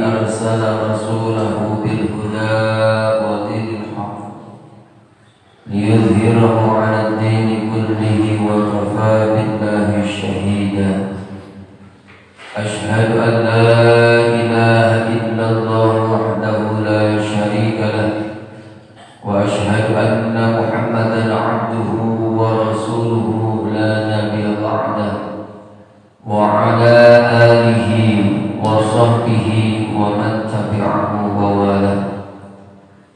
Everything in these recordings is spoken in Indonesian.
أرسل رسوله بالهدى ودين الحق ليظهره على الدين كله وكفى بالله شهيدا أشهد أن لا إله إلا الله وحده لا شريك له وأشهد أن محمدا عبده ورسوله لا نبي بعده وعلى آله وصحبه ومن تبعه ووالاه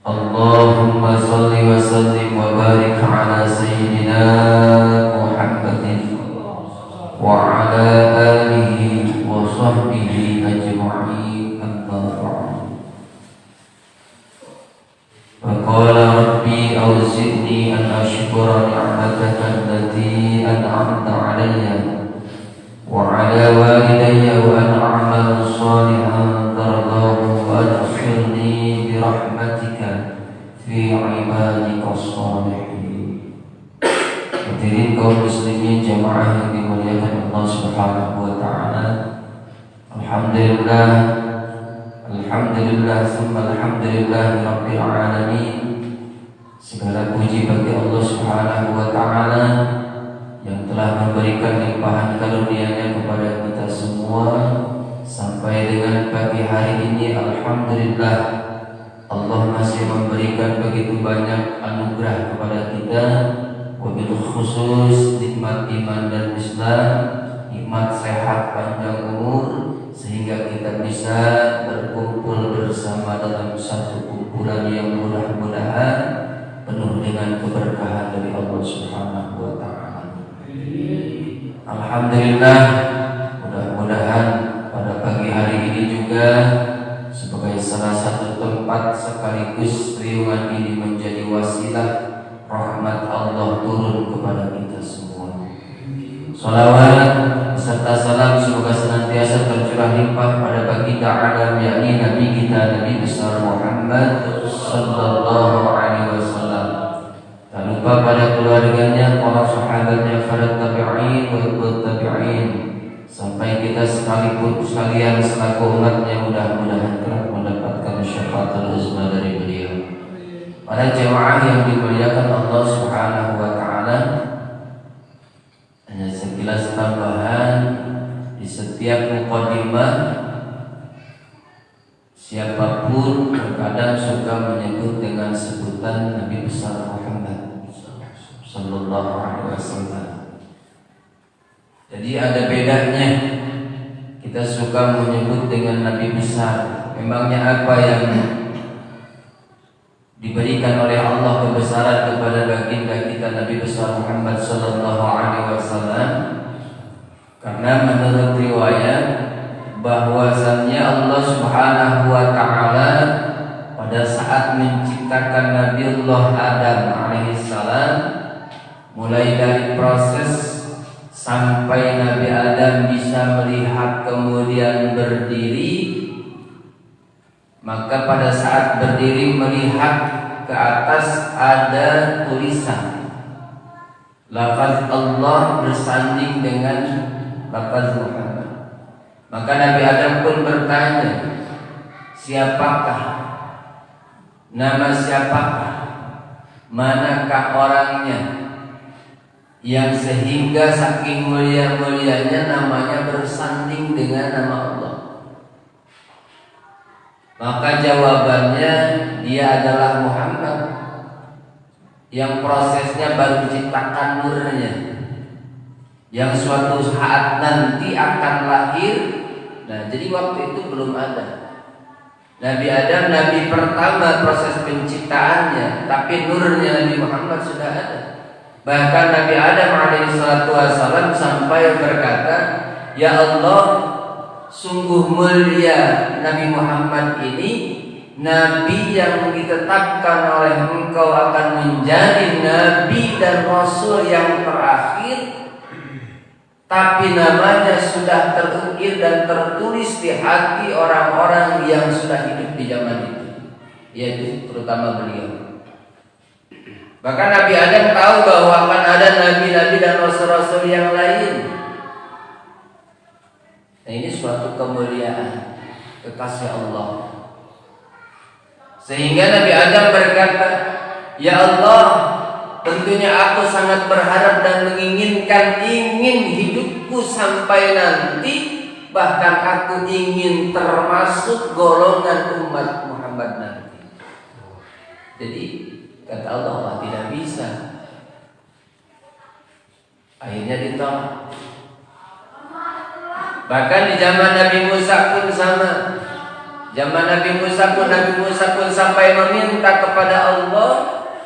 اللهم صل وسلم وبارك على سيدنا محمد وعلى آله وصحبه أجمعين أما بعد فقال ربي أوزعني أن أشكر نعمتك التي أنعمت علي وعلى والدي وأن أعمل صالحا ترضاه وأدخلني برحمتك في عبادك الصالحين. Hadirin kaum muslimin jamaah yang dimuliakan Allah Subhanahu wa taala. Alhamdulillah summa alhamdulillah rabbil alamin. Segala puji bagi Allah Subhanahu wa taala yang telah memberikan limpahan karunia-Nya kepada kita semua sampai dengan pagi hari ini. Alhamdulillah, Allah masih memberikan begitu banyak anugerah kepada kita, wabil khusus nikmat iman dan Islam, nikmat sehat panjang umur, sehingga kita bisa berkumpul bersama dalam satu kumpulan yang mudah-mudahan penuh dengan keberkahan dari Allah Subhanahu wa taala. Alhamdulillah, mudah-mudahan pada pagi hari ini juga sebagai salah satu tempat sekaligus riungan ini menjadi wasilah rahmat Allah turun kepada kita semua. Salawat serta salam semoga senantiasa tercurah limpah pada baginda alam, yakni Nabi kita Nabi besar Muhammad sallallahu alaihi wasallam. Tak lupa pada keluarganya, para sahabatnya, para tabi'in wa tabi'in, sampai kita sekalian selaku umatnya mudah-mudahan telah mendapatkan syafaatul uzma dari beliau. Para jemaah yang dimuliakan Allah Subhanahu wa taala, hanya sekilas tambahan di setiap mukadimah, siapapun terkadang suka menyebut dengan sebutan Nabi besar Muhammad sallallahu alaihi wasallam. Jadi ada bedanya kita suka menyebut dengan Nabi besar. Memangnya apa yang diberikan oleh Allah kebesaran kepada baginda kita Nabi besar Muhammad sallallahu alaihi wasallam? Karena menurut riwayat bahwasannya Allah Subhanahu wa taala pada saat menciptakan Nabiullah Adam alaihissalam, mulai dari proses sampai Nabi Adam bisa melihat kemudian berdiri, maka pada saat berdiri melihat ke atas ada tulisan lafaz Allah bersanding dengan lafaz Muhammad. Maka Nabi Adam pun bertanya, siapakah? Nama siapakah? Manakah orangnya yang sehingga saking mulia-mulianya namanya bersanding dengan nama Allah? Maka jawabannya, dia adalah Muhammad yang prosesnya baru diciptakan nurnya, yang suatu saat nanti akan lahir. Nah, jadi waktu itu belum ada Nabi Adam, Nabi pertama proses penciptaannya, tapi nurnya Nabi Muhammad sudah ada. Bahkan Nabi Adam alaihissalam sampai berkata, ya Allah, sungguh mulia Nabi Muhammad ini, Nabi yang ditetapkan oleh Engkau akan menjadi Nabi dan Rasul yang terakhir, tapi namanya sudah terukir dan tertulis di hati orang-orang yang sudah hidup di zaman itu, yaitu terutama beliau. Bahkan Nabi Adam tahu bahwa akan ada nabi-nabi dan rasul-rasul yang lain. Nah, ini suatu kemuliaan. kekasih Allah. Sehingga Nabi Adam berkata, "Ya Allah, tentunya aku sangat berharap dan menginginkan hidupku sampai nanti, bahkan aku ingin termasuk golongan umat Muhammad nanti." Jadi kata Allah, tidak bisa. Akhirnya ditolak. Bahkan di zaman Nabi Musa pun sama. Zaman Nabi Musa pun sampai meminta kepada Allah,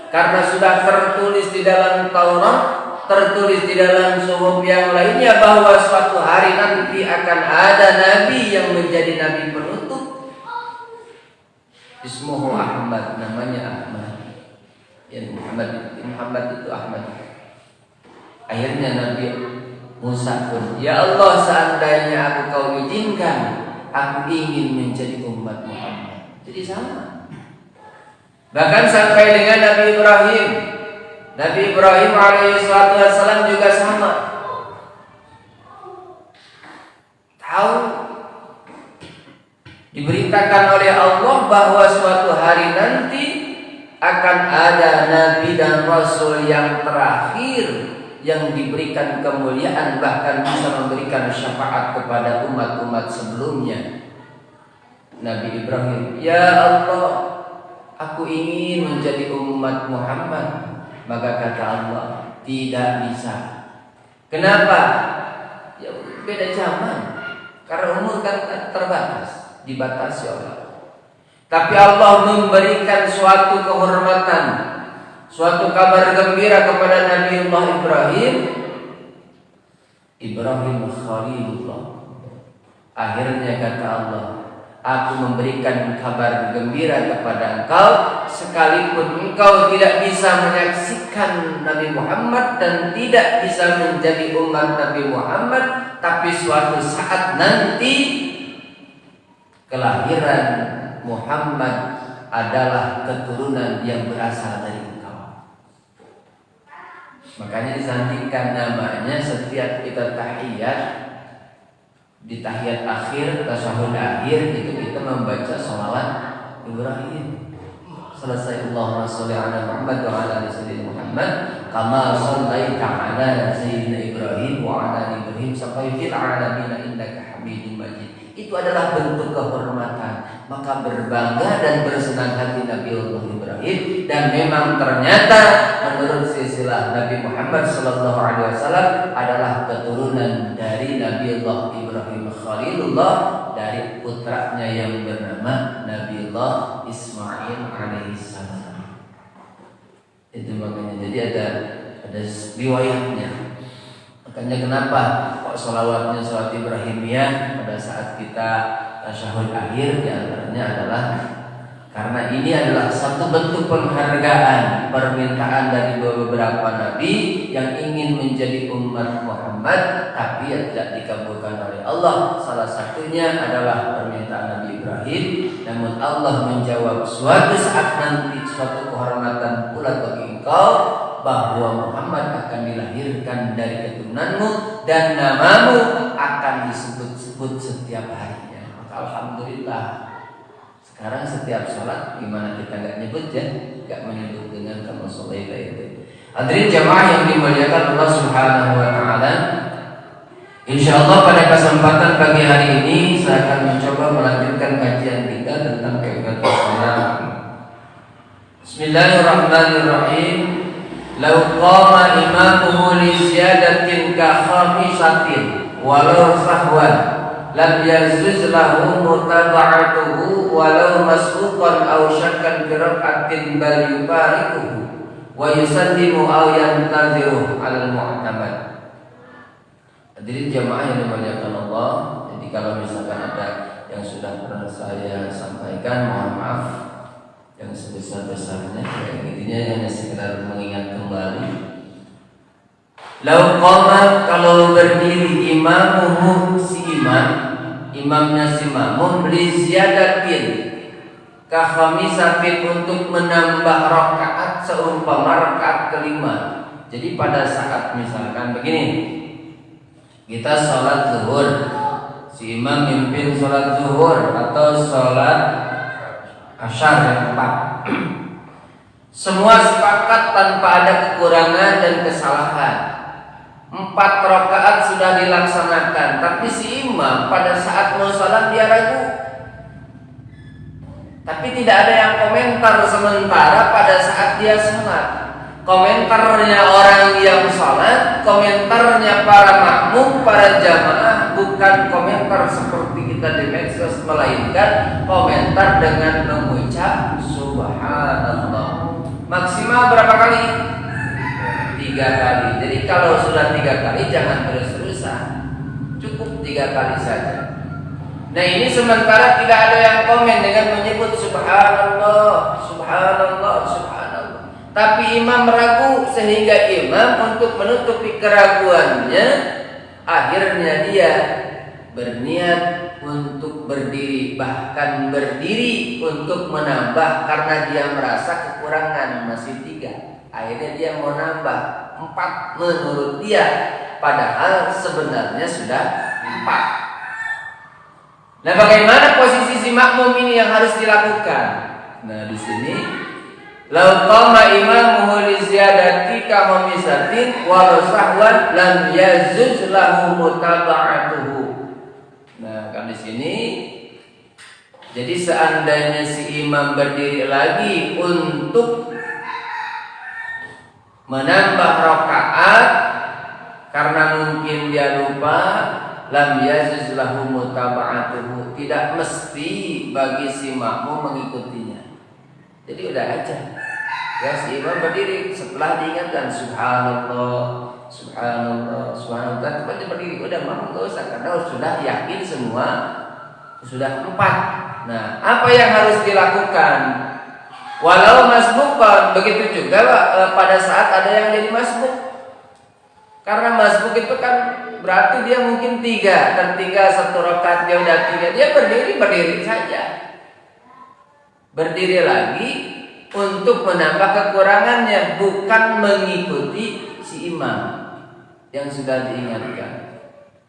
karena sudah tertulis di dalam Taurat, tertulis di dalam suhuf yang lainnya, bahwa suatu hari nanti akan ada nabi yang menjadi nabi penutup. Ismuhu Ahmad, namanya Ahmad. Ya, Muhammad itu Ahmad. Akhirnya Nabi Musa pun, "Ya Allah, seandainya kau izinkan, aku ingin menjadi umat Muhammad." Jadi sama. Bahkan sampai dengan Nabi Ibrahim. Nabi Ibrahim alaihissalam juga sama. Tahu, diberitakan oleh Allah bahwa suatu hari nanti akan ada nabi dan rasul yang terakhir yang diberikan kemuliaan, bahkan bisa memberikan syafaat kepada umat-umat sebelumnya. Nabi Ibrahim, "Ya Allah, aku ingin menjadi umat Muhammad." Maka kata Allah, "Tidak bisa." Kenapa? Ya beda zaman. Karena umur kan terbatas, dibatasi Allah. Tapi Allah memberikan suatu kehormatan, suatu kabar gembira kepada Nabiullah Ibrahim. Ibrahim Khalilullah. Akhirnya kata Allah, "Aku memberikan kabar gembira kepada engkau, sekalipun engkau tidak bisa menyaksikan Nabi Muhammad dan tidak bisa menjadi umat Nabi Muhammad, tapi suatu saat nanti kelahiran Muhammad adalah keturunan yang berasal dari engkau." Makanya disantikan namanya setiap kita tahiyat. Di tahiyat akhir, tasyahud akhir, itu kita membaca sholawat Ibrahim. Selesai, Allahumma sholli ala Muhammad wa ala ali sayyidina Muhammad kama shallaita ala sayyidina Ibrahim wa ala ali Ibrahim sampai fil alamin innaka Hamidum Majid. Itu adalah bentuk kehormatan. Maka berbangga dan bersenang hati Nabiullah Ibrahim, dan memang ternyata menurut silsilah Nabi Muhammad SAW adalah keturunan dari Nabiullah Ibrahim Khalilullah, dari putranya yang bernama Nabiullah Ismail alaihissalam. Itu makanya jadi ada riwayatnya. Makanya kenapa kok sholawatnya sholawat Ibrahimiyah pada saat kita tasyahud akhir, diantaranya adalah karena ini adalah satu bentuk penghargaan, permintaan dari beberapa nabi yang ingin menjadi umat Muhammad tapi tidak dikabulkan oleh Allah. Salah satunya adalah permintaan Nabi Ibrahim, namun Allah menjawab, "Suatu saat nanti, suatu kehormatan pula bagi engkau, bahwa Muhammad akan dilahirkan dari keturunanmu dan namamu akan disebut-sebut setiap harinya." Maka alhamdulillah, sekarang setiap sholat gimana kita nggak nyebut ya, nggak menyebut dengan kama sholaita itu. Hadirin jamaah yang dimuliakan Allah Subhanahu wa taala, insyaallah pada kesempatan pagi hari ini saya akan mencoba melanjutkan kajian kita tentang kaifiyatus shalah. Bismillahirrahmanirrahim. Lau qama imamuhu li ziyadatin ka khamisatin walau sahwan lam yazuz lahu mutaba'atuhu walau masbuqan aw syakkan bi rak'atin bal yubarikuhu wa yusallimu aw yantaziru al mu'tamad. Hadirin jamaah yang dimuliakan Allah, jadi kalau misalkan ada yang sudah pernah saya sampaikan, mohon maaf yang sebesar-besarnya. Yang intinya hanya sekedar mengingat kembali. Lau qama, kalau berdiri imamuhu, si imam, imamnya si makmum, li ziyadatin ka khamisatin, untuk menambah rakaat seumpama rakaat kelima. Jadi pada saat misalkan begini, kita sholat zuhur si imam mimpin sholat zuhur atau sholat asyar yang 4. Semua sepakat tanpa ada kekurangan dan kesalahan. 4 rakaat sudah dilaksanakan, tapi si imam pada saat mau sholat dia ragu. Tapi tidak ada yang komentar sementara pada saat dia sholat. Komentarnya orang yang sholat, komentarnya para makmum, para jamaah, bukan komentar seperti kita di medsos, melainkan komentar dengan mengucap subhanallah. Maksimal berapa kali? 3 kali. Jadi kalau sudah 3 kali jangan terus-terusan, cukup 3 kali saja. Nah ini sementara tidak ada yang komen dengan menyebut subhanallah, subhanallah, subhanallah. Tapi imam ragu, sehingga imam untuk menutupi keraguannya akhirnya dia berniat untuk berdiri, bahkan berdiri untuk menambah karena dia merasa kekurangan masih 3. Akhirnya dia mau nambah 4 menurut dia, padahal sebenarnya sudah 4. Nah, bagaimana posisi si makmum ini yang harus dilakukan? Nah, di sini lau qama imamuhu li ziyadati ka khamisatin wa sahwan lam yazuz lahu mutaba'atuhu. Nah, kan di sini jadi seandainya si imam berdiri lagi untuk menambah rakaat karena mungkin dia lupa, lam yazuz lahu mutaba'atuhu, tidak mesti bagi si makmum mengikutinya. Jadi udah aja ya, si imam berdiri setelah diingatkan subhanallah, subhanallah, subhanallah, tempat dia berdiri, udah makmum gak usah karena sudah yakin semua sudah 4. Nah, apa yang harus dilakukan? Walau masbukan, begitu juga pada saat ada yang jadi masbuk. Karena masbuk itu kan berarti dia mungkin 3, tertinggal 1 rakaat dia udah 3, dia berdiri saja. Berdiri lagi untuk menambah kekurangannya, bukan mengikuti si imam yang sudah diingatkan.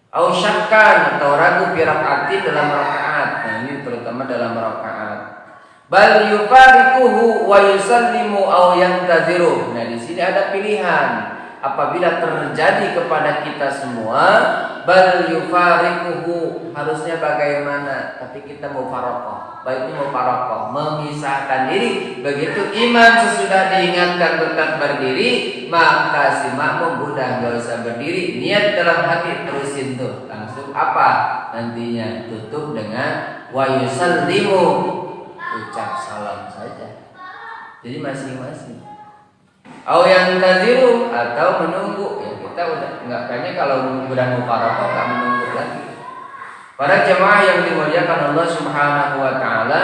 Au syakkan, atau ragu fi rakaati dalam rakaat. Nah, ini terutama dalam rakaat. Bal yufariquhu wa yusallimu aw yantaziru. Nah, di sini ada pilihan. Apabila terjadi kepada kita semua, bal yufariquhu, harusnya bagaimana? Tapi kita mau faraqah. Baiknya mau faraqah, memisahkan diri. Begitu imam sesudah diingatkan tetap berdiri, maka si makmum udah enggak usah berdiri, niat dalam hati terusin tuh. Langsung apa? Nantinya tutup dengan wa yusallimu, ucap salam saja. Jadi masing-masing. Au yang taziru, atau menunggu. Ya kita udah enggak, kayaknya kalau udah mufaraqah enggak menunggu lagi. Para jemaah yang dimuliakan Allah Subhanahu wa taala,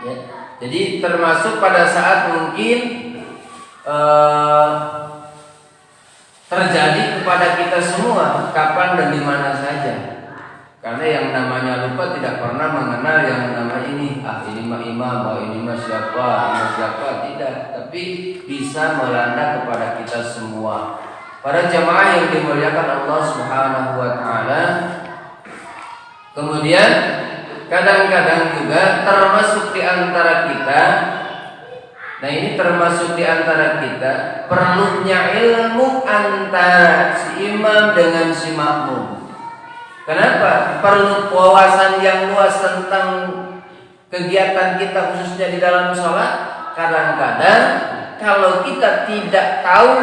ya. Jadi termasuk pada saat mungkin terjadi kepada kita semua, kapan dan di mana saja. Karena yang namanya lupa tidak pernah mengenal yang nama ini, ini mah imam, ini mah siapa, tidak. Tapi bisa melanda kepada kita semua. Para jemaah yang dimuliakan Allah Subhanahu wa taala, kemudian kadang-kadang juga termasuk di antara kita. Nah, ini termasuk di antara kita perlunya ilmu antara si imam dengan si makmum. Kenapa? Perlu wawasan yang luas tentang kegiatan kita khususnya di dalam sholat. Kadang-kadang kalau kita tidak tahu,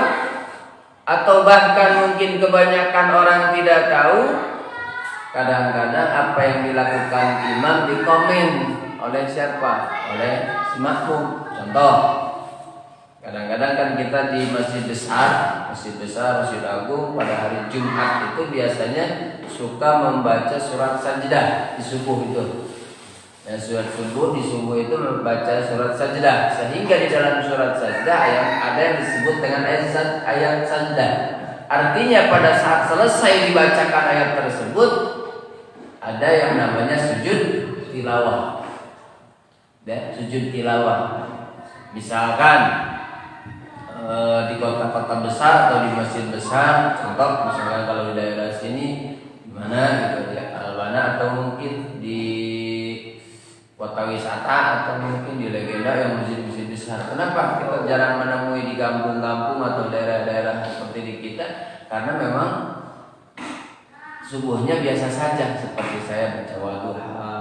atau bahkan mungkin kebanyakan orang tidak tahu, kadang-kadang apa yang dilakukan imam dikomen oleh siapa? Oleh si makmum. Contoh, kadang-kadang kan kita di masjid besar, masjid agung, pada hari Jumat itu biasanya suka membaca surat sajdah di subuh itu. Ya, surat subuh di subuh itu membaca surat sajdah, sehingga di dalam surat sajdah ada yang disebut dengan ayat sajdah. Artinya pada saat selesai dibacakan ayat tersebut, ada yang namanya sujud tilawah. Ya, sujud tilawah. Misalkan di kota-kota besar atau di masjid besar, contoh misalkan kalau di daerah sini, di mana gitu ya, sana atau mungkin di kota wisata atau mungkin di legenda yang masjid-masjid besar. Kenapa kita jarang menemui di kampung-kampung atau daerah-daerah seperti di kita? Karena memang subuhnya biasa saja, seperti saya baca wadduha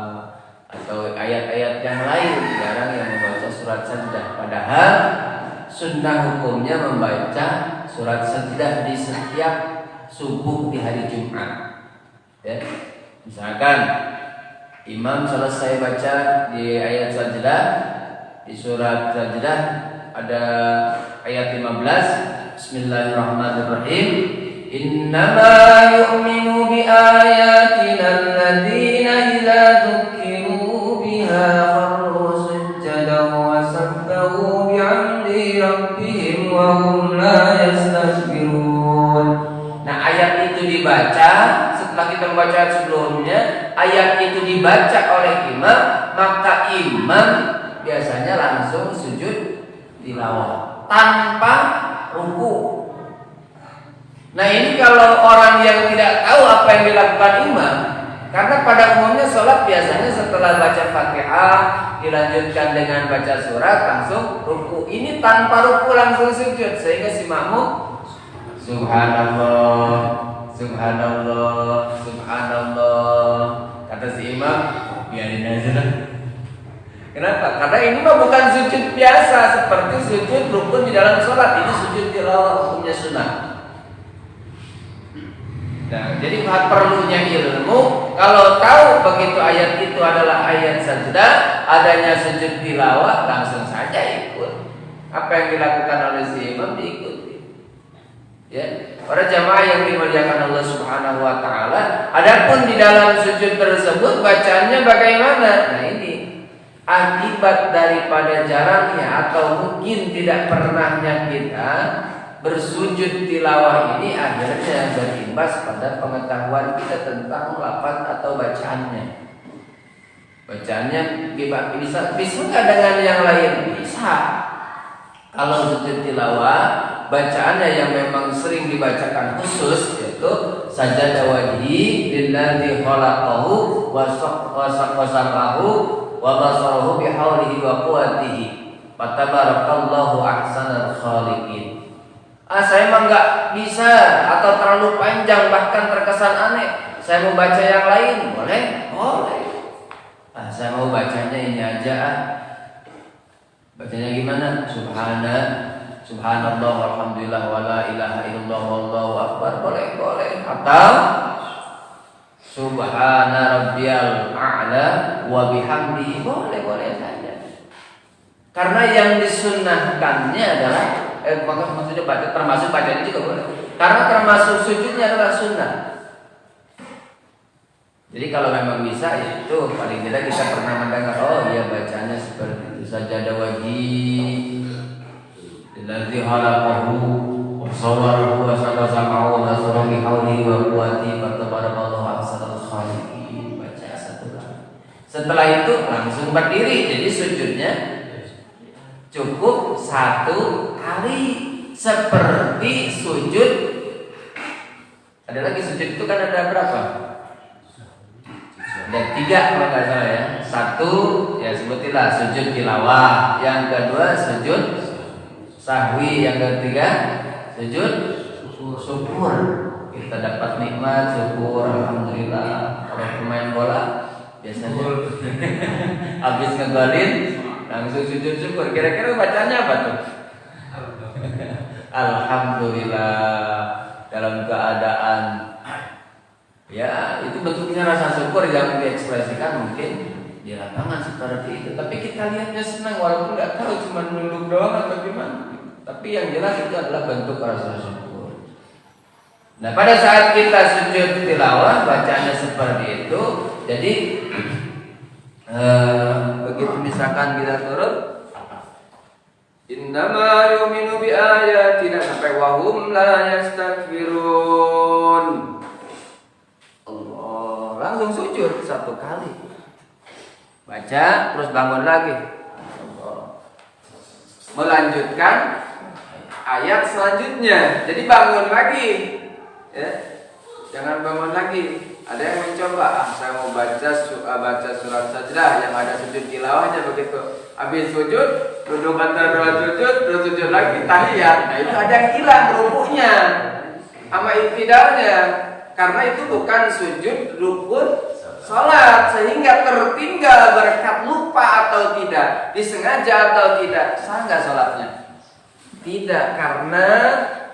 atau ayat-ayat yang lain, jarang yang membaca surat sajdah. Padahal sunnah hukumnya membaca surat sajdah di setiap subuh di hari Jumat. Ya, misalkan imam selesai baca di ayat sajdah, di surat sajdah ada ayat 15, Bismillahirrahmanirrahim. Innama yu'minu bi ayatina alladziina idza dzukiru biha kharru sujjadan wa sabbahu bihamdi rabbihim wa hum la yastakbirun. Nah, ayat itu dibaca setelah kita membaca sebelumnya, ayat itu dibaca oleh imam, maka imam biasanya langsung sujud tilawah tanpa ruku. Nah, ini kalau orang yang tidak tahu apa yang dilakukan imam, karena pada umumnya sholat biasanya setelah baca Fatihah dilanjutkan dengan baca surat langsung ruku. Ini tanpa ruku langsung sujud, sehingga si makmum subhanallah, subhanallah, subhanallah. Kata si imam, biarin aja lah. Kenapa? Karena ini mah bukan sujud biasa seperti sujud rukun di dalam sholat. Ini sujud tilawah, hukumnya sunnah. Nah, jadi perlunya ilmu. Kalau tahu begitu ayat itu adalah ayat sajdah, adanya sujud tilawah, langsung saja ikut. Apa yang dilakukan oleh si imam diikuti. Ya, para jamaah yang dimuliakan Allah Subhanahu wa taala, adapun di dalam sujud tersebut bacaannya bagaimana? Nah, ini akibat daripada jarangnya atau mungkin tidak pernahnya kita bersujud tilawah ini, akhirnya berimbas pada pengetahuan kita tentang lafaz atau bacaannya. Bacaannya bisa nggak dengan yang lain? Bisa. Kalau sujud tilawah, bacaannya yang memang sering dibacakan khusus yaitu sajada wajhi lillazi khalaqahu wa saqahu wa basarahu bihaulihi wa quwwatihi fatabarakallahu ahsanul khaliqin. Saya mah nggak bisa atau terlalu panjang bahkan terkesan aneh. Saya mau baca yang lain, boleh? Boleh. Saya mau bacanya ini aja. Bacanya gimana? Subhanallah walhamdulillah wala ilaha illallah wallahu akbar. Boleh, boleh. Atau subhana rabbiyal a'la wa bihamdihi. Boleh, boleh saja. Karena yang disunnahkannya adalah maksudnya baca, termasuk bacanya juga boleh. Karena termasuk sujudnya adalah sunnah. Jadi kalau memang bisa, ya itu paling tidak kita pernah mendengar, oh iya bacanya seperti itu. Sajada wajhi lillazi khalaqahu wa sawwarahu wa samahu wa nasara bi haulihi wa quwwatihi fatabarakallahu ahsanul khaliqin. Baca satu kali. Setelah itu langsung berdiri. Jadi sujudnya cukup satu kali, seperti sujud. Ada lagi sujud itu kan ada berapa? Ada 3 kalau nggak salah ya. 1 ya sebutilah sujud tilawah, yang kedua sujud sahwi, yang ketiga sujud syukur. Kita dapat nikmat syukur, alhamdulillah. Kalau pemain bola biasanya habis ngegolin langsung sujud syukur. Kira-kira bacanya apa tuh? Alhamdulillah dalam keadaan, ya itu bentuknya rasa syukur yang diekspresikan mungkin di lapangan seperti itu. Tapi kita lihatnya senang walaupun nggak tahu cuma nunduk doang atau gimana. Tapi yang jelas itu adalah bentuk rasa syukur. Nah, pada saat kita sujud tilawah bacanya seperti itu. Jadi begitu misalkan kita turun, innama yu'minu bi ayatina sampai wahum la yastakbirun. Allah, langsung sujud 1 kali. Baca terus bangun lagi. Allah. Melanjutkan ayat selanjutnya. Jadi bangun lagi. Ya. Jangan bangun lagi. Ada yang mencoba, saya mau baca surat sajdah yang ada sujud tilawahnya begitu. Habis sujud, duduk antara dua sujud, terus sujud lagi tahiyat. Nah itu ada yang hilang rukuknya sama iktidalnya, karena itu bukan sujud rukun salat, sehingga tertinggal berkat lupa atau tidak, disengaja atau tidak, sah nggak salatnya? Tidak, karena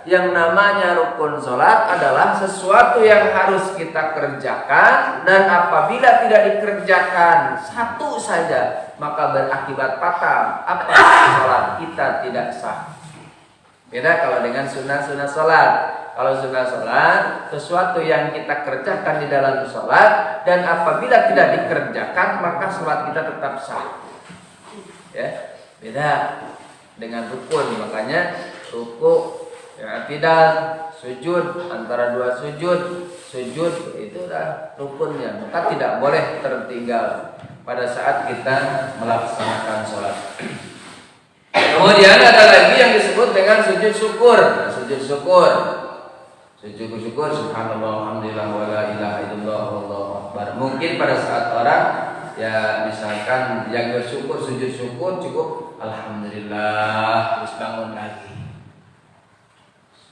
yang namanya rukun salat adalah sesuatu yang harus kita kerjakan, dan apabila tidak dikerjakan satu saja maka berakibat fatal. Apa? Salat kita tidak sah. Beda kalau dengan sunnah-sunnah salat. Kalau sunnah salat, sesuatu yang kita kerjakan di dalam salat, dan apabila tidak dikerjakan maka salat kita tetap sah. Ya, beda dengan rukun. Makanya ruku, ya, tidak sujud, antara dua sujud itu adalah rukunnya, maka tidak boleh tertinggal pada saat kita melaksanakan sholat. Kemudian ada lagi yang disebut dengan sujud syukur. Sujud syukur, subhanallah, alhamdulillah, wala ilaha illallah, wallahu akbar. Mungkin pada saat orang ya misalkan yang bersyukur, sujud syukur cukup alhamdulillah, terus bangun lagi.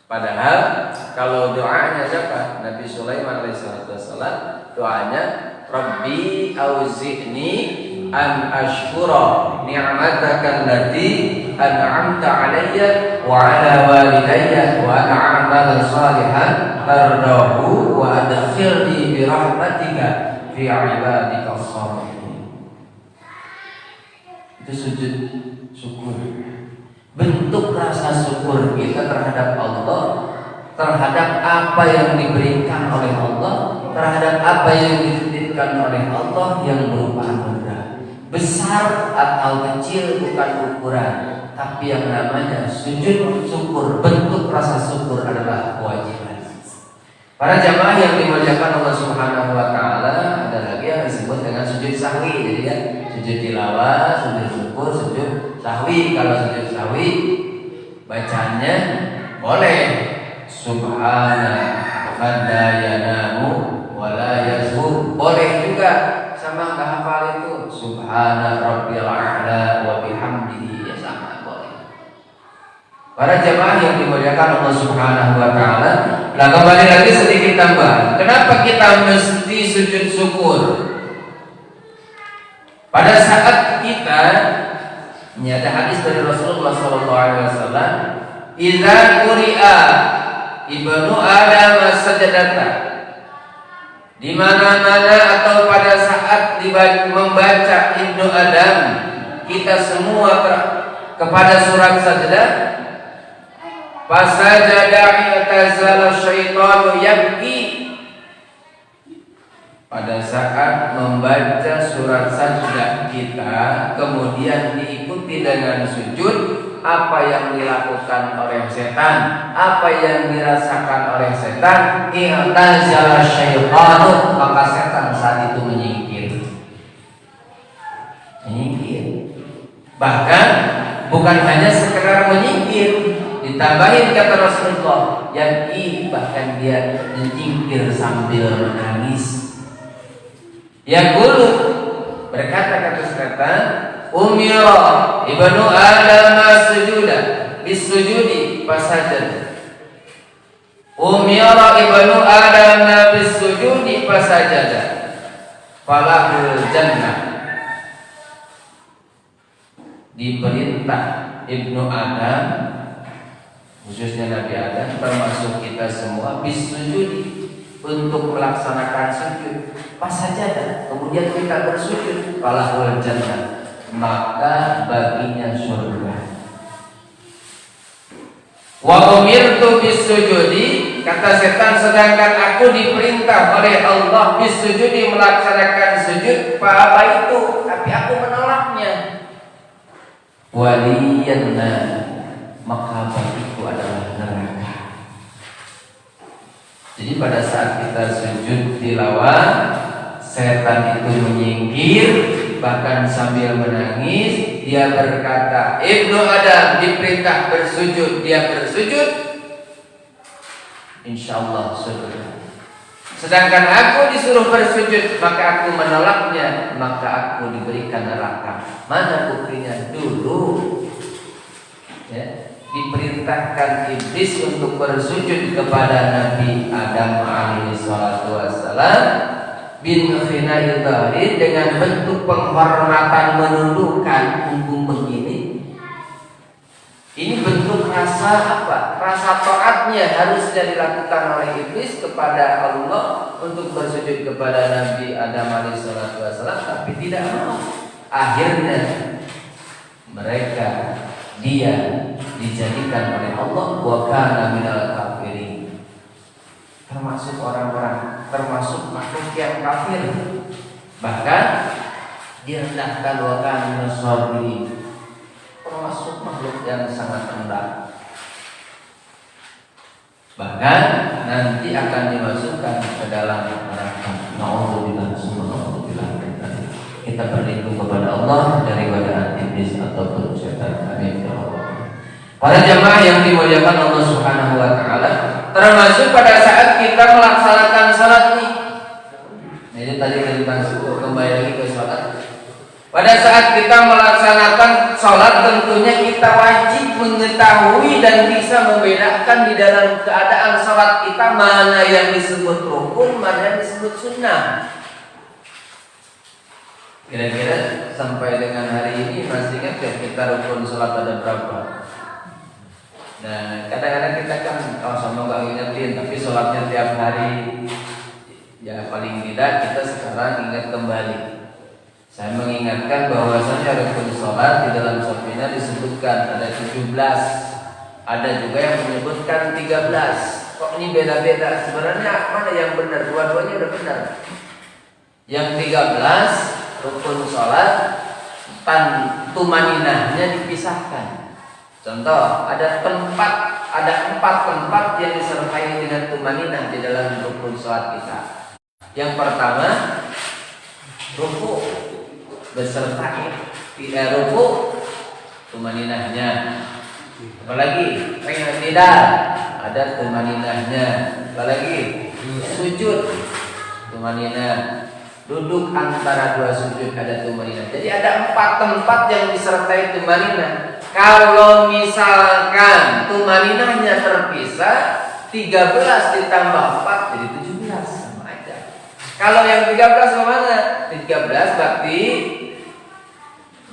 Padahal kalau doanya siapa? Nabi Sulaiman alaihissalam, doanya Rabbi auzi'ni an ashkura ni'mataka allati an'amta 'alayya wa 'ala walidayya wa an a'mala salihan tardahu wa adkhilni bi rahmatika fi 'ibadika as-salihin. Itu sujud syukur. Bentuk rasa syukur kita terhadap Allah, terhadap apa yang diberikan oleh Allah, terhadap apa yang dititipkan oleh Allah yang berupa anugerah. Besar atau kecil bukan ukuran, tapi yang namanya sujud syukur, bentuk rasa syukur adalah kewajiban. Para jamaah yang dimuliakan Allah Subhanahu wa taala, ada lagi yang disebut dengan sujud sahwi. Jadi ya, sujud tilawah, sujud syukur, sujud sahwi. Kalau sujud sahwi bacanya boleh subhana man la yanamu wa la yazhur. Boleh juga sama enggak hafal itu subhana rabbiyal a'la wa bihamdihi, ya sama boleh. Para jamaah yang dimuliakan Allah Subhanahu wa taala, nah kembali lagi sedikit tambahan. Kenapa kita mesti sujud syukur? Pada saat kita, ini ada hadis dari Rasulullah SAW, idza quri'a ibnu Adam sajadata, di mana-mana atau pada saat membaca ibnu Adam, kita semua kepada surat sajdah, fasajada i'tazala syaitanu yabki. Pada saat membaca surat sajdah kita kemudian diikuti dengan sujud, apa yang dilakukan oleh setan, apa yang dirasakan oleh setan, i'tazala syaitanu, maka setan saat itu menyingkir. Bahkan bukan hanya sekedar menyingkir, ditambahin kata Rasulullah, yang bahkan dia menyingkir sambil menangis. Yang dulu berkata kata setan, umira ibnu Adam sujuda bisujudi fasajada. Umira ibnu Adam bisujudi fasajada. Falahul jannah. Diperintah ibnu Adam, khususnya Nabi Adam, termasuk kita semua, bisujudi, untuk melaksanakan sujud fasajada, kemudian kita bersujud, falahul jannah, maka baginya surga. Wa umirtu bisujudi, kata setan, sedangkan aku diperintah oleh Allah bisujudi, melaksanakan sujud, apa itu, tapi aku menolaknya. Waliyanna, maka bagiku adalah neraka. Jadi pada saat kita sujud tilawah, setan itu menyingkir, bahkan sambil menangis. Dia berkata, ibnu Adam diperintah bersujud, dia bersujud, insya Allah surga. Sedangkan aku disuruh bersujud, maka aku menolaknya, maka aku diberikan neraka. Mana buktinya? Dulu ya, diperintahkan iblis untuk bersujud kepada Nabi Adam alaihi salatu wassalam bin khina'i dhahri dengan bentuk penghormatan menundukkan punggung begini. Ini bentuk rasa apa? Rasa taatnya harusnya dilakukan oleh iblis kepada Allah untuk bersujud kepada Nabi Adam alaihi salatu wassalam, tapi tidak mau. Akhirnya dia dijadikan oleh Allah wa kana minal kafirin, termasuk orang-orang, termasuk makhluk yang kafir. Bahkan direndahkan wa kana minas sabirin, termasuk makhluk yang sangat rendah. Bahkan nanti akan dimasukkan ke dalam neraka. Nauzubillah, subhanallah. Kita berlindung kepada Allah dari godaan iblis ataupun setan. Amin ya Allah. Para jamaah yang dimuliakan Allah Subhanahu wa taala, termasuk pada saat kita melaksanakan salat ini. Nah, ini tadi tentang kembali lagi ke salat. Pada saat kita melaksanakan sholat, tentunya kita wajib mengetahui dan bisa membedakan di dalam keadaan sholat kita mana yang disebut rukun, mana yang disebut sunnah. Kira-kira sampai dengan hari ini masih ingat ya kita rukun sholat ada berapa? Nah, kadang-kadang kita kan sama nggak ingetin, tapi sholatnya tiap hari. Ya paling tidak kita sekarang ingat kembali. Saya mengingatkan bahwasanya rukun sholat di dalam Syafi'iyah disebutkan ada 17, ada juga yang menyebutkan 13. Kok ini beda-beda? Sebenarnya mana yang benar? Dua-duanya udah benar. Yang 13 rukun sholat tumaninahnya dipisahkan. Contoh, ada 4 tempat yang disertai dengan tumaninah di dalam rukun sholat kita. Yang pertama, ruku beserta ruku tumaninahnya. Apalagi tidak ada tumaninahnya. Apalagi sujud tumaninah. Duduk antara dua sujud ada tumaninah. Jadi ada 4 tempat yang disertai tumaninah. Kalau misalkan tumaninahnya terpisah, 13 ditambah 4 jadi 17, sama aja. Kalau yang 13 kemana? 13 berarti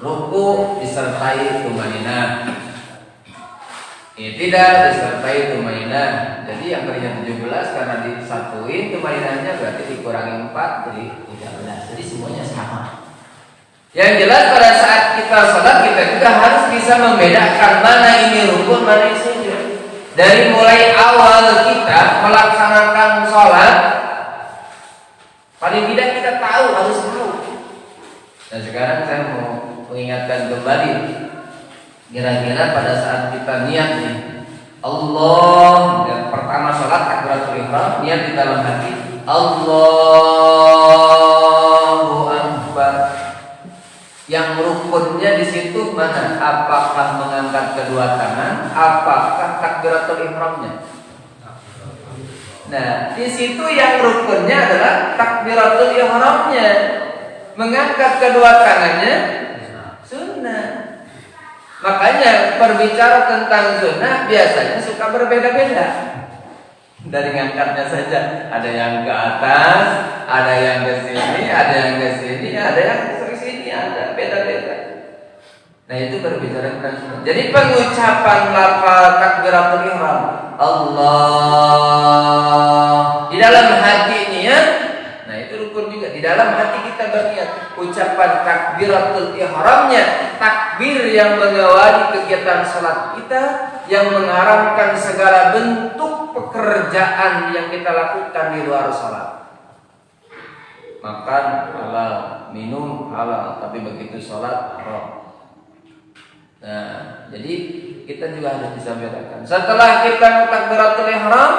ruku disertai tumaninah, tidak disertai tumaninah. Jadi yang tadinya 17 karena disatuin tumaninahnya berarti dikurangi 4 jadi 13. Jadi semuanya sama. Yang jelas pada saat kita sholat kita juga harus bisa membedakan mana ini rukun, mana ini sujud. Dari mulai awal kita melaksanakan sholat, paling tidak kita harus tahu. Dan sekarang saya mau mengingatkan kembali, kira-kira pada saat kita niat nih, Allah, dan pertama sholat takbiratul ihram, niat di dalam hati, Allahu Akbar. Yang rukunnya di situ mana? Apakah mengangkat kedua tangan? Apakah takbiratul ihramnya? Nah, di situ yang rukunnya adalah takbiratul ihramnya. Mengangkat kedua tangannya sunnah. Makanya berbicara tentang sunnah biasanya suka berbeda-beda. Dari ngangkatnya saja, ada yang ke atas, ada yang ke sini, ada yang ke sini, ada yang ke sini, ada beda-beda. Nah, itu berbicara tentang sunnah. Jadi pengucapan lafaz takbiratul ihram, Allah di dalam hati niat. Nah, itu rukun juga. Di dalam hati kita berniat, ucapan takbiratul ihramnya, takbir yang mengawali kegiatan salat kita, yang mengharamkan segala bentuk pekerjaan yang kita lakukan di luar salat. Makan halal, minum halal, tapi begitu salat haram. Nah, jadi kita juga harus bisa bedakan. Setelah kita takbiratul ihram,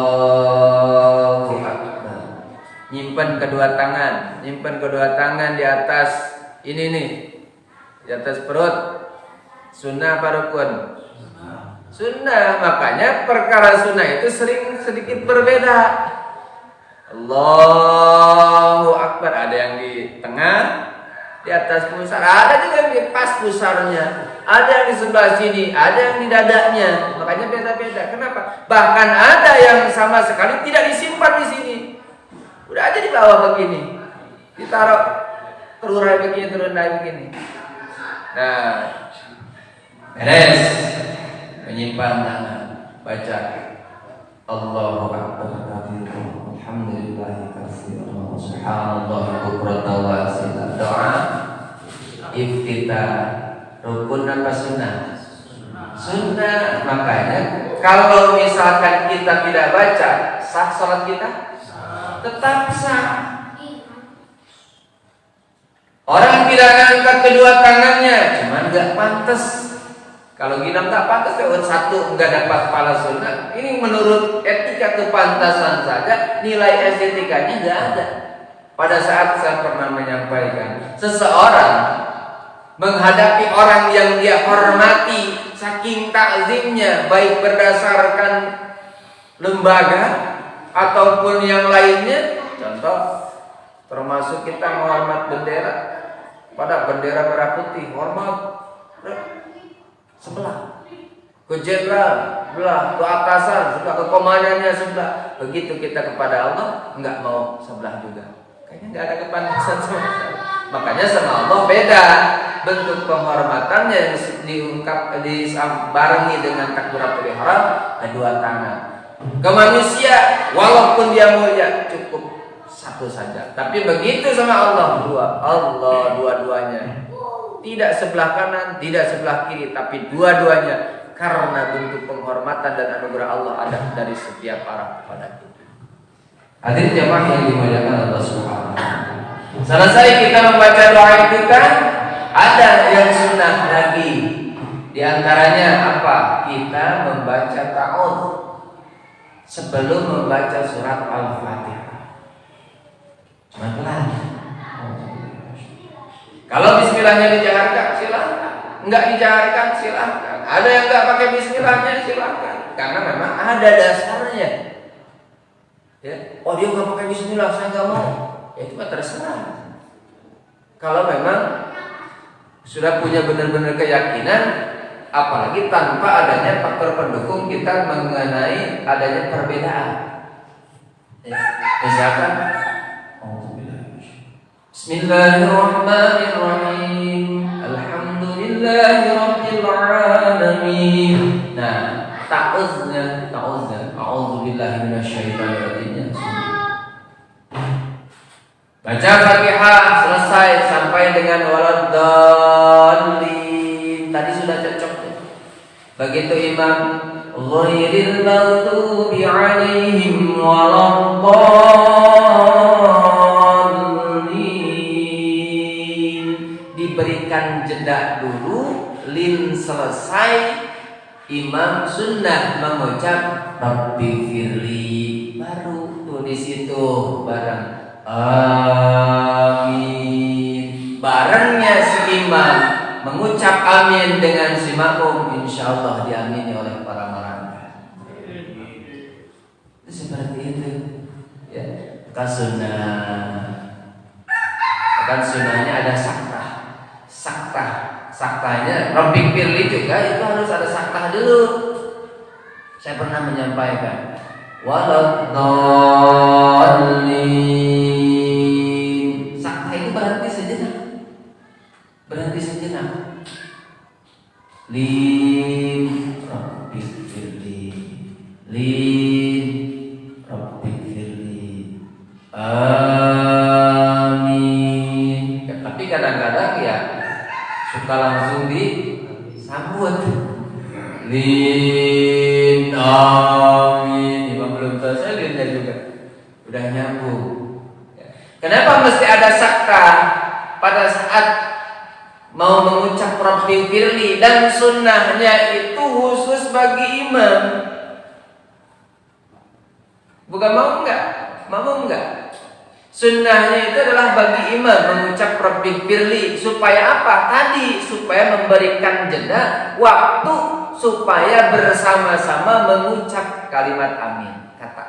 Allahu Akbar. Nyimpan kedua tangan di atas ini nih, di atas perut. Sunnah apa rukun? Sunnah. Makanya perkara sunnah itu sering sedikit berbeda. Allahu Akbar, ada yang di tengah, di atas pusar, ada juga yang di pas pusarnya, ada yang di sebelah sini, ada yang di dadanya. Makanya beda-beda. Kenapa? Bahkan ada yang sama sekali tidak disimpan di sini, udah aja di bawah begini, ditaruh terurai begini, terurai begini. Nah, beres, menyimpan tangan, baca Allahu Akbar kabiran, alhamdulillah katsiran, subhanallah bukratan wa asila. Doa iftitah, rukun apa sunnah? Sunnah. Makanya kalau misalkan kita tidak baca, sah salat kita? Tetap sah. Orang tidak angkat kedua tangannya, cuman nggak pantas. Kalau gina nggak pantas, lewat satu nggak dapat pahala sunnah. Ini menurut etika kepantasan saja, nilai estetikanya nggak ada. Pada saat saya pernah menyampaikan, seseorang menghadapi orang yang dia hormati, saking takzimnya, baik berdasarkan lembaga ataupun yang lainnya. Contoh, termasuk kita menghormat bendera, pada bendera merah putih, hormat sebelah, ke jenderal sebelah, ke atasan sebelah, ke komandannya sebelah. Begitu kita kepada Allah, enggak mau sebelah juga. Kayaknya enggak ada kepantasan sama sekali. Makanya sama Allah beda bentuk penghormatannya, diungkap dibarengi dengan takbiratul ihram, kedua tangan. Ke manusia, walaupun dia mulia, cukup satu saja. Tapi begitu sama Allah, Allah dua-duanya. Tidak sebelah kanan, tidak sebelah kiri, tapi dua-duanya. Karena bentuk penghormatan dan anugerah Allah ada dari setiap arah kepada kita. Hadirin jamaah yang dimuliakan Allah Subhanahu wa taala. Selesai kita membaca doa kita, ada yang sunnah lagi. Di antaranya apa? Kita membaca ta'awudz sebelum membaca surat Al-Fatihah. Cuma pelan. Kalau bismillahnya dijaharkan, silakan. Enggak dijaharkan, silakan. Ada yang enggak pakai bismillahnya, silakan. Karena memang ada dasarnya. Ya, oh dia enggak pakai bismillah, saya enggak mau. Ya itu mah terserah. Kalau memang sudah punya benar-benar keyakinan, apalagi tanpa adanya faktor pendukung kita mengenai adanya perbedaan. Ya, misalkan Bismillahirrahmanirrahim. Alhamdulillahirabbil alamin. Nah, ta'awudznya, a'udzubillahi minasyaitonirrajim. Baca Fatihah selesai sampai dengan waladdallin. Tadi sudah cocok. Begitu imam ghairil maghdubi 'alaihim waladdallin, diberikan jeda dulu, lin selesai, imam sunnah mengucap Rabbi firli, baru tuh di situ bareng amin. Barangnya si imam mengucap amin dengan si makmum, insya Allah diamini oleh para malaikat. Itu seperti itu. Ya, kan sunnahnya ada saktah. Saktahnya Rabbi firli juga itu harus ada saktah dulu. Saya pernah menyampaikan waladdallin. Saktah itu berhenti sejenak. Lin Rabbi firli, lin Rabbi firli, amin. Ya, tapi kadang-kadang ya suka langsung disambut lin amin. Imam belum selesai linnya juga udah nyambung. Kenapa mesti ada saktah pada saat mau mengucap Rabbi firli? Dan sunnahnya itu khusus bagi imam. Bukan makmum enggak. Sunnahnya itu adalah bagi imam mengucap Rabbi firli. Supaya apa? Tadi supaya memberikan jeda waktu, supaya bersama-sama mengucap kalimat amin, kata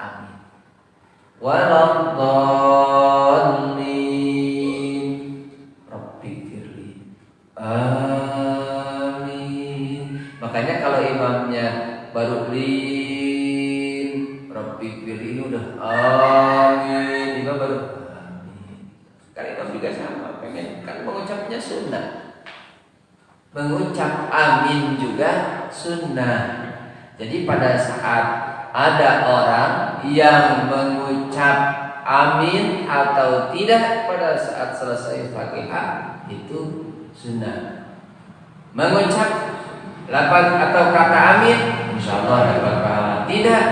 waladdallin. Rabbighfirli. Amin. Makanya kalau imamnya baru lin, Rabbighfirli, ini udah amin. Imam baru amin. Kan imam juga sama, pengen kan mengucapnya sunnah. Mengucap amin juga sunnah. Jadi pada saat ada orang yang mengucap amin atau tidak pada saat selesai Fatihah, itu sunnah. Mengucap lafaz atau kata amin, insyaallah dapat pahala. Tidak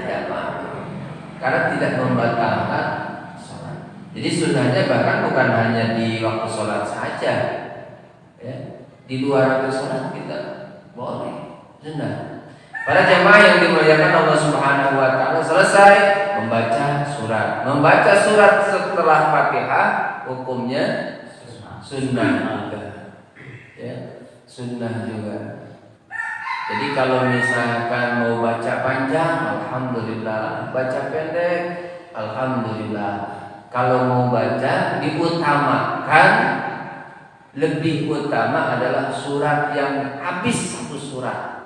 apa-apa. Karena tidak membatalkan salat. Jadi sunnahnya bahkan bukan hanya di waktu sholat saja, ya. Di luar waktu sholat kita boleh sunnah. Para jamaah yang dimuliakan Allah Subhanahu wa taala, selesai membaca surat. Membaca surat setelah Fatihah hukumnya sunnah juga. Ya, sunnah juga. Jadi kalau misalkan mau baca panjang, alhamdulillah. Baca pendek, alhamdulillah. Kalau mau baca, diutamakan, lebih utama adalah surat yang habis satu surat.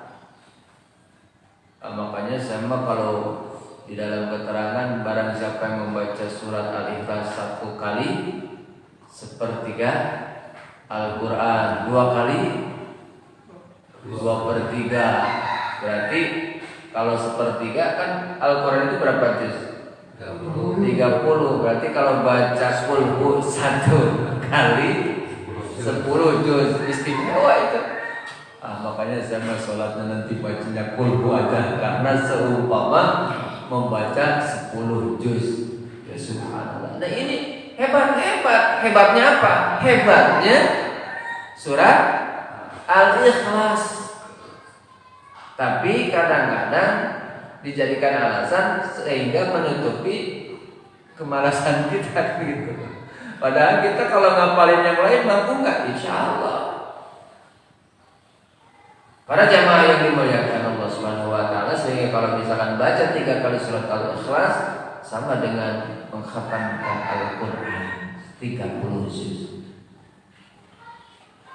Makanya sama kalau di dalam keterangan, barang siapa yang membaca surat Al-Ikhlas 1 kali, sepertiga Al-Quran 2 kali 2/3. Berarti kalau sepertiga kan Al-Quran itu berapa juz? 30. Berarti kalau baca kulhu 1 kali 10 juz, istimewa itu. Makanya saya sholatnya nanti bacanya kulhu aja, karena seumpama membaca 10 juz. Ya subhanallah. Nah ini hebatnya apa? Hebatnya surat Al-Ikhlas. Tapi kadang-kadang dijadikan alasan sehingga menutupi kemalasan kita gitu. Padahal kita kalau ngapalin yang lain mampu nggak? Insya Allah. Para jamaah yang dimuliakan Allah Subhanahu wa taala, sehingga kalau misalkan baca 3 kali surat Al-Ikhlas sama dengan mengkhatamkan Al-Qur'an 30 juz.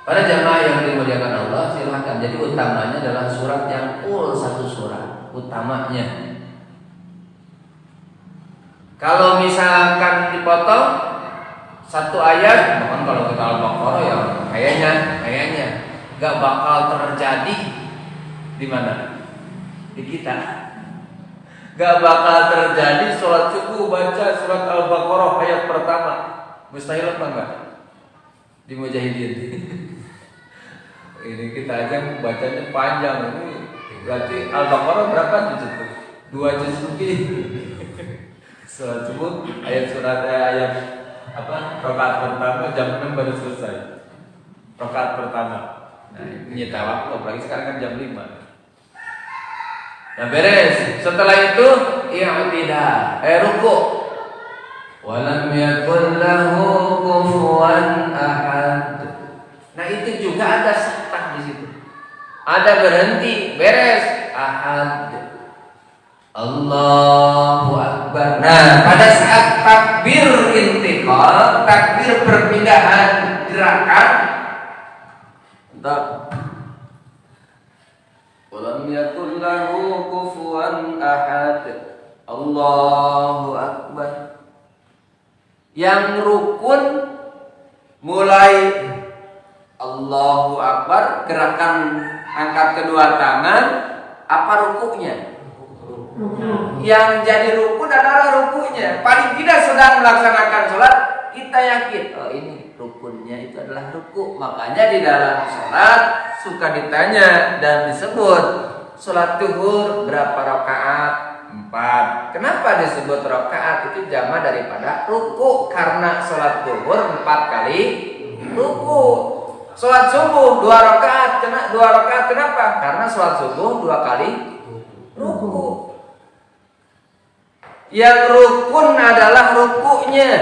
Para jamaah yang dimuliakan Allah, silakan. Jadi utamanya adalah surat yang full, satu surat utamanya. Kalau misalkan dipotong satu ayat, bahkan kalau kita Al-Baqarah ya kayaknya gak bakal terjadi di mana? Di kita. Gak bakal terjadi sholat subuh baca surat Al-Baqarah ayat pertama. Mustahil apa enggak? Di Mujahidin. Ini kita aja bacanya panjang. Ini berarti Al-Baqarah berapa juz itu? 2 juz lebih. Sholat subuh ayat rakaat pertama jam 6 baru selesai. Rakaat pertama. Nah, nyita waktu, apalagi sekarang kan jam 5. Nah beres. Setelah itu ruku. Walam yakul lahu kufuwan ahad. Nah itu juga ada sakta di situ. Ada berhenti, beres, ahad. Allahu Akbar. Nah pada saat takbir intiqal, takbir perpindahan gerakan, walam yakul lahu kufuwan ahad. Allahu Akbar. Yang rukun mulai Allahu Akbar, gerakan angkat kedua tangan, apa rukuknya? Yang jadi rukun adalah rukuknya. Paling tidak sedang melaksanakan sholat, kita yakin, oh ini rukunnya itu adalah rukuk. Makanya di dalam sholat suka ditanya dan disebut, sholat zuhur berapa rakaat? 4. Kenapa disebut rakaat? Itu jama daripada ruku, karena sholat zuhur 4 kali ruku. Sholat subuh 2 rakaat, 2 rakaat kenapa? Karena sholat subuh 2 kali ruku. Yang rukun adalah rukuknya.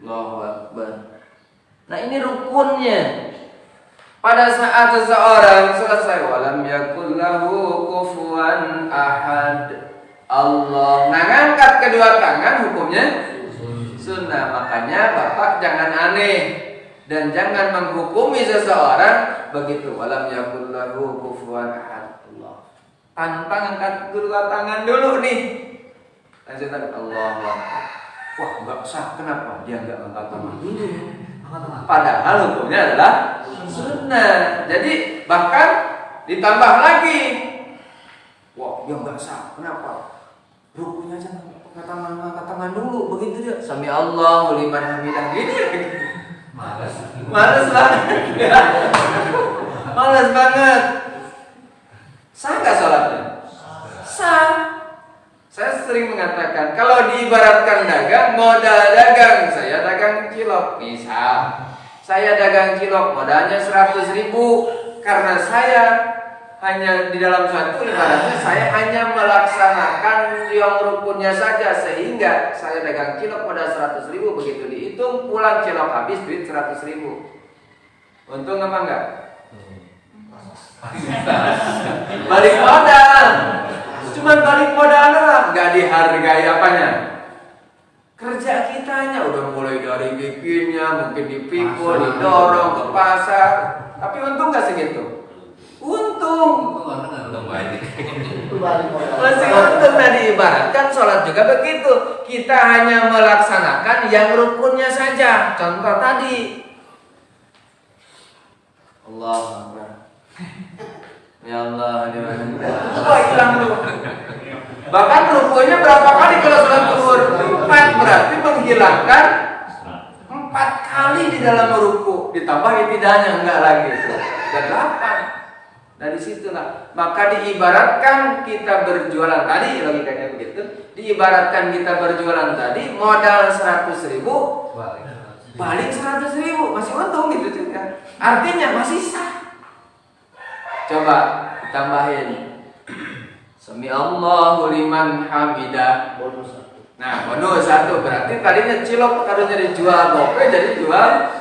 Allahu Akbar. Nah ini rukunnya. Pada saat seseorang selesai walam yakul lahu kufuwan ahad. Allah. Nah, ngangkat kedua tangan hukumnya sunnah. Makanya Bapak jangan aneh dan jangan menghukumi seseorang begitu. Walam yakul lahu kufuwan ahad. Allah. Tanpa ngangkat kedua tangan dulu nih. Lanjut Allah. Wah, enggak sah. Kenapa? Dia enggak angkat tangan dulu. Padahal hukumnya adalah sunnah. Jadi bahkan ditambah lagi. Wah, dia enggak sah. Kenapa? Rukunya aja angkat tangan dulu. Begitu dia. Sami Allahu liman hamidah. Gini. Males banget. Males banget. Sah nggak sholatnya? Sah. Saya sering mengatakan, kalau diibaratkan dagang, modal dagang, saya dagang cilok. Misal, saya dagang cilok, modalnya 100.000. Karena saya hanya di dalam suatu ibaratnya, saya hanya melaksanakan yang rukunnya saja. Sehingga saya dagang cilok modal 100.000, begitu dihitung, pulang cilok habis duit 100.000. Untung apa enggak? Balik modal. Cuman balik modal doang, nggak dihargai apanya. Kerja kitanya udah mulai dari bikinnya, mungkin dipikul, didorong ke pasar. Tapi untung nggak segitu? Untung. Masih untung. Tadi ibaratkan sholat juga begitu. Kita hanya melaksanakan yang rukunnya saja. Contoh tadi. Allah Akbar. Ya Allah, hilang lu. Bahkan rukunya berapa kali kalau sholat zuhur? 4, berarti menghilangkan 4 kali di dalam ruku. Ditambah itidalnya enggak lagi. Dan 8. Dari situlah. Maka diibaratkan kita berjualan tadi, logikanya begitu. Diibaratkan kita berjualan tadi, modal 100.000, balik 100.000, masih untung gitu juga. Artinya masih sah. Coba tambahin. Sami Allahu liman hamidah. Bonus 1. Nah, bonus 1 berarti tadinya cilok harusnya dijual gope jadi jual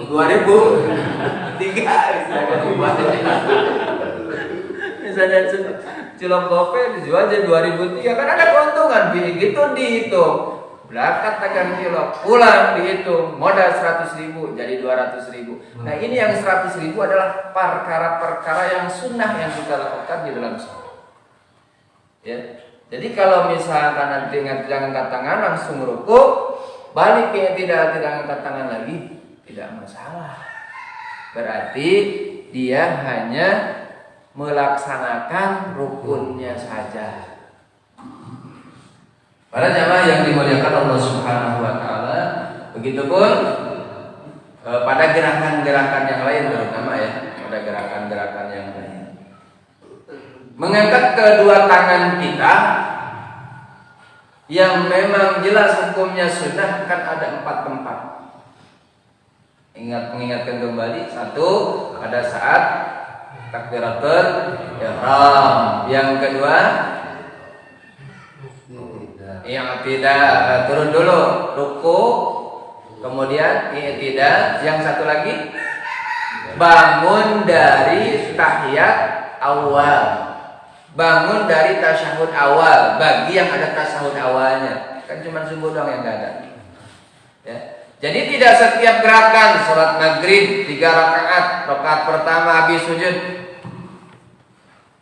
2.000. 3 misalnya cilok gope dijual jadi 2.003 kan ada keuntungan. Begitu dihitung. Berangkat dagang cilok, pulang dihitung, modal 100.000 jadi 200.000. Nah, ini yang 100.000 adalah perkara-perkara yang sunnah yang kita lakukan di dalam sholat. Ya. Jadi kalau misalkan nanti jangan angkat tangan langsung ruku, balik ya tidak angkat tangan lagi, tidak masalah. Berarti dia hanya melaksanakan rukunnya saja. Para jamaah yang dimuliakan Allah Subhanahu wa taala, begitupun pada gerakan-gerakan yang lain terutama ya, pada gerakan-gerakan yang lain. Mengangkat kedua tangan kita yang memang jelas hukumnya sunnah kan ada 4 tempat. Mengingatkan kembali, 1 pada saat takbiratul ihram, yang kedua yang tidak turun dulu ruku, kemudian i'tidal, yang satu lagi bangun dari tahiyat awal, bangun dari tasyahud awal bagi yang ada tasyahud awalnya, kan cuma subuh doang yang nggak ada ya. Jadi tidak setiap gerakan sholat maghrib 3 rakaat, rakaat pertama habis sujud,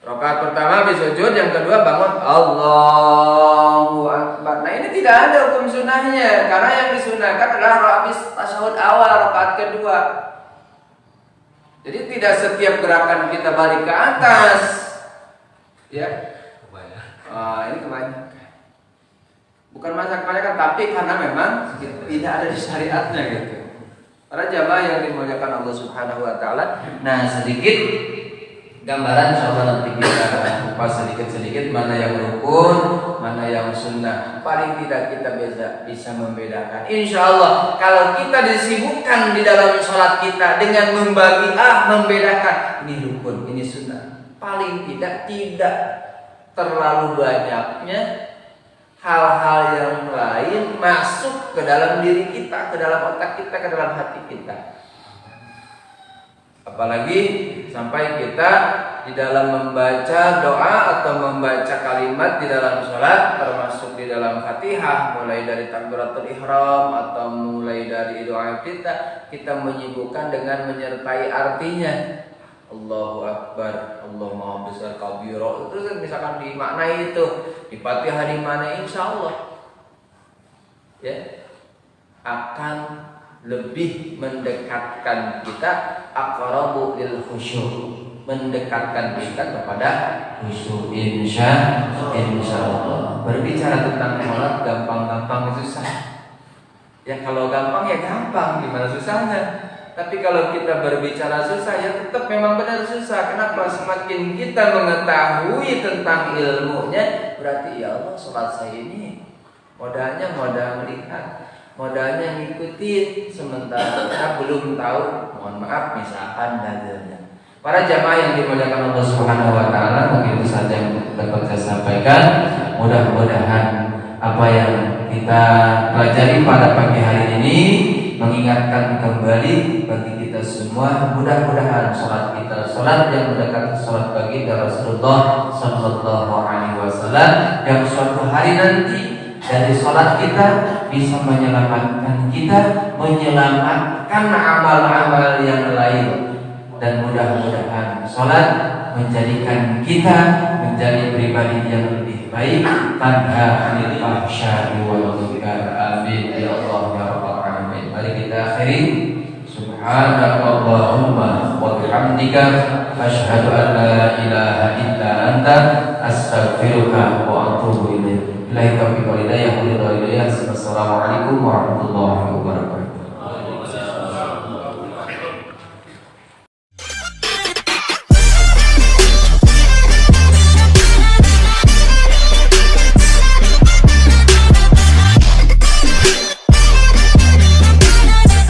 rakaat pertama habis sujud, yang kedua bangun Allahu Akbar. Nah, ini tidak ada hukum sunnahnya, karena yang disunahkan adalah habis tasyahud awal rakaat kedua. Jadi tidak setiap gerakan kita balik ke atas, ya. Ini kebanyakan. Bukan masa kebanyakan, tapi karena memang tidak ada di syariatnya gitu. Para jamaah yang dimuliakan Allah Subhanahu Wa Taala. Nah, sedikit gambaran insyaallah nanti kita kupas sedikit-sedikit mana yang rukun, mana yang sunnah. Paling tidak kita bisa membedakan. Insyaallah kalau kita disibukkan di dalam sholat kita dengan membedakan ini rukun, ini sunnah. Paling tidak terlalu banyaknya hal-hal yang lain masuk ke dalam diri kita, ke dalam otak kita, ke dalam hati kita. Apalagi sampai kita di dalam membaca doa atau membaca kalimat di dalam sholat, termasuk di dalam Fatihah, mulai dari takbiratul ihram atau mulai dari doa kita menyibukkan dengan menyertai artinya. Allahu Akbar, Allah Maha Besar kabira. Terus misalkan dimaknai itu di Fatihah di mana, insya Allah ya akan lebih mendekatkan kita aqrabu lil khusyuk, mendekatkan kita kepada khusyuk insya Allah. Berbicara tentang sholat gampang-gampang susah. Ya kalau gampang ya gampang, gimana susahnya? Tapi kalau kita berbicara susah ya tetap memang benar susah. Kenapa? Semakin kita mengetahui tentang ilmunya, berarti ya Allah sholat saya ini modalnya modal melihat, modalnya ngikutin, sementara kita belum tahu, mohon maaf misalkan dalilnya. Para jamaah yang dimuliakan Allah Subhanahu wa taala, mungkin itu saja yang dapat saya sampaikan. Mudah-mudahan apa yang kita pelajari pada pagi hari ini mengingatkan kembali bagi kita semua. Mudah-mudahan sholat kita sholat yang mendekati sholat pagi dari Rasulullah Sallallahu Alaihi Wasallam, yang suatu hari nanti dari sholat kita bisa menyelamatkan kita, menyelamatkan amal-amal yang lain. Dan mudah-mudahan sholat menjadikan kita menjadi pribadi yang lebih baik, tanha anil fahsya'i wal munkar. Amin ya Allah ya rabbal alamin. Mari kita akhiri. Subhanakallahumma wa bihamdika asyhadu an la ilaha illa anta astaghfiruka wa atubu ilaik. Assalamualaikum warahmatullahi wabarakatuh.